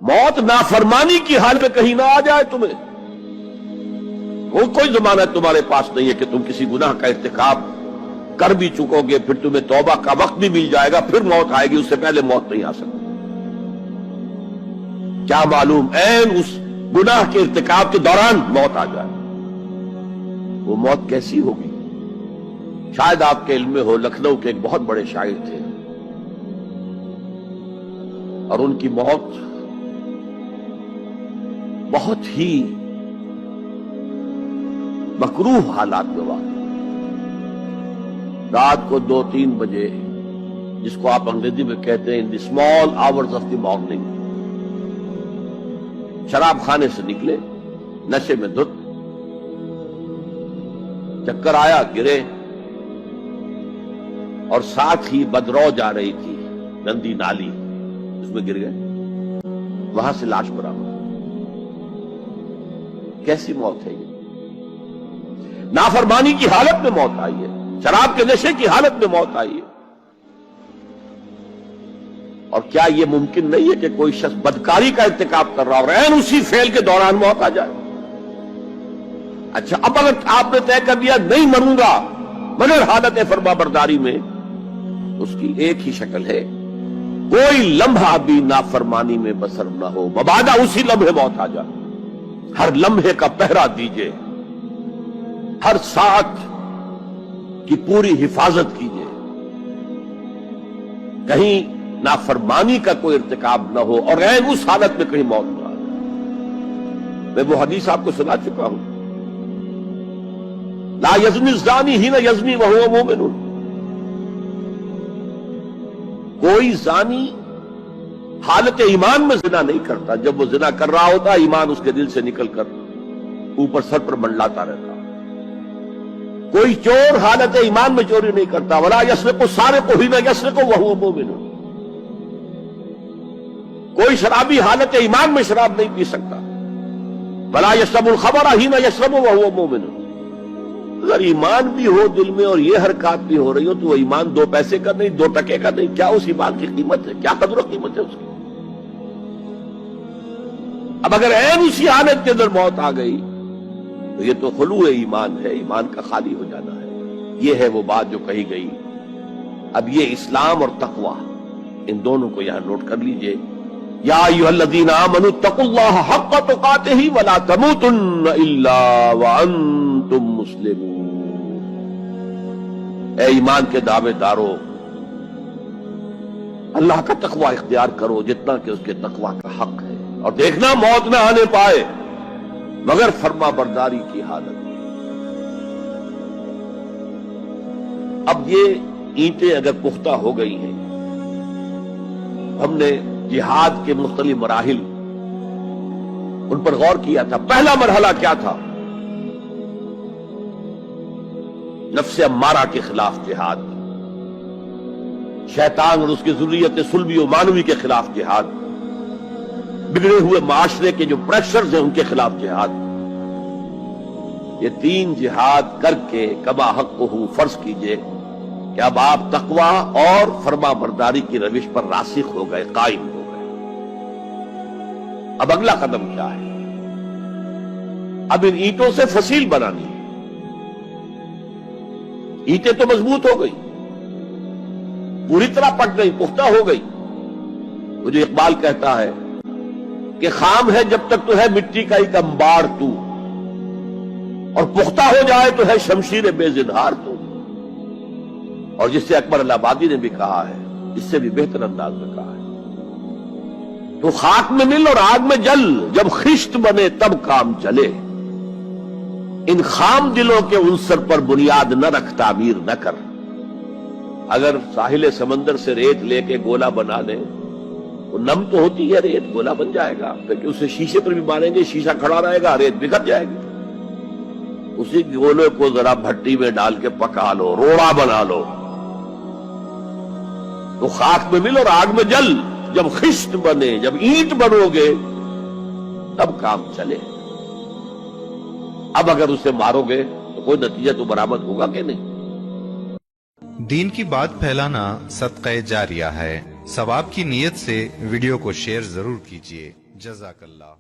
موت نافرمانی کی حال میں کہیں نہ آ جائے تمہیں. وہ کوئی ضمانت تمہارے پاس نہیں ہے کہ تم کسی گناہ کا ارتکاب کر بھی چکو گے, پھر تمہیں توبہ کا وقت بھی مل جائے گا, پھر موت آئے گی, اس سے پہلے موت نہیں آ سکتی. کیا معلوم عین اس گناہ کے ارتکاب کے دوران موت آ جائے. وہ موت کیسی ہوگی؟ شاید آپ کے علم میں ہو, لکھنؤ کے ایک بہت بڑے شاعر تھے اور ان کی موت بہت ہی مکروہ حالات میں واقع. رات کو 2-3 بجے, جس کو آپ انگریزی میں کہتے ہیں in the small hours of the morning, شراب خانے سے نکلے, نشے میں دھت, چکر آیا, گرے, اور ساتھ ہی بدرو جا رہی تھی گندی نالی, اس میں گر گئے, وہاں سے لاش برآمد. کیسی موت ہے یہ؟ نافرمانی کی حالت میں موت آئی ہے, شراب کے نشے کی حالت میں موت آئی ہے. اور کیا یہ ممکن نہیں ہے کہ کوئی شخص بدکاری کا ارتکاب کر رہا اور عین اسی فعل کے دوران موت آ جائے؟ اچھا, اب اگر آپ نے طے کر دیا نہیں مروں گا مگر حالت فرما برداری میں, اس کی ایک ہی شکل ہے, کوئی لمحہ بھی نافرمانی میں بسر نہ ہو, مبادا اسی لمحے موت آ جائے. ہر لمحے کا پہرا دیجئے, ہر ساتھ کی پوری حفاظت کیجئے, کہیں نافرمانی کا کوئی ارتکاب نہ ہو اور غیر اس حالت میں کہیں موت نہ آ جائے. میں وہ حدیث آپ کو سنا چکا ہوں, لا یزنی الزانی حین یزنی وہو مومن. کوئی زانی حالت ایمان میں زنا نہیں کرتا, جب وہ زنا کر رہا ہوتا ایمان اس کے دل سے نکل کر اوپر سر پر منڈلاتا رہتا. کوئی چور حالت ایمان میں چوری نہیں کرتا, ولا یسرق السارق حین یسرق وہو مومن. کوئی شرابی حالت ایمان میں شراب نہیں پی سکتا, ولا یشرب الخمر حین یشرب وہو مومن. اگر ایمان بھی ہو دل میں اور یہ حرکات بھی ہو رہی ہو تو وہ ایمان 2 پیسے کا نہیں, 2 ٹکے کا نہیں. کیا اس ایمان کی قیمت ہے؟ کیا قدر و قیمت ہے اس کی؟ اب اگر عین اسی حالت کے اندر موت آ گئی تو یہ تو خلوع ایمان ہے, ایمان کا خالی ہو جانا ہے. یہ ہے وہ بات جو کہی گئی. اب یہ اسلام اور تقوی, ان دونوں کو یہاں نوٹ کر لیجئے. یا ایھا الذین آمنوا اتقوا اللہ حق تقاتہ ولا تموتن الا وانتم مسلمون. اے ایمان کے دعوے دارو, اللہ کا تقوی اختیار کرو جتنا کہ اس کے تقوی کا حق ہے, اور دیکھنا موت نہ آنے پائے مگر فرما برداری کی حالت. اب یہ اینٹیں اگر پختہ ہو گئی ہیں, ہم نے جہاد کے مختلف مراحل ان پر غور کیا تھا. پہلا مرحلہ کیا تھا؟ نفس امارہ کے خلاف جہاد, شیطان اور اس کی ذریت سلبی و مانوی کے خلاف جہاد, بگڑے ہوئے معاشرے کے جو پریشرز ہیں ان کے خلاف جہاد. یہ 3 جہاد کر کے کما حقہ فرض کیجئے کہ اب آپ تقوی اور فرما برداری کی روش پر راسخ ہو گئے, قائم ہو گئے. اب اگلا قدم کیا ہے؟ اب ان اینٹوں سے فصیل بنانی ہے. اینٹیں تو مضبوط ہو گئی, پوری طرح پک گئی, پختہ ہو گئی. وہ جو اقبال کہتا ہے کہ خام ہے جب تک تو ہے مٹی کا ایک انبار تو, اور پختہ ہو جائے تو ہے شمشیر بے زنہار تو. اور جس سے اکبر الہآبادی نے بھی کہا ہے, اس سے بھی بہتر انداز میں کہا ہے, تو خاک میں مل اور آگ میں جل, جب خشت بنے تب کام چلے. ان خام دلوں کے عنصر پر بنیاد نہ رکھ, تعمیر نہ کر. اگر ساحل سمندر سے ریت لے کے گولا بنا لیں, وہ نم تو ہوتی ہے ریت, گولا بن جائے گا, پھر اسے شیشے پر بھی ماریں گے, شیشہ کھڑا رہے گا, ریت بکھر جائے گی. اسی گولے کو ذرا بھٹی میں ڈال کے پکا لو, روڑا بنا لو, تو خاک میں مل اور آگ میں جل, جب خشت بنے, جب اینٹ بنو گے تب کام چلے. اب اگر اسے مارو گے تو کوئی نتیجہ تو برآمد ہوگا کہ نہیں. دین کی بات پھیلانا صدقہ جاریہ ہے. ثواب کی نیت سے ویڈیو کو شیئر ضرور کیجیے. جزاک اللہ.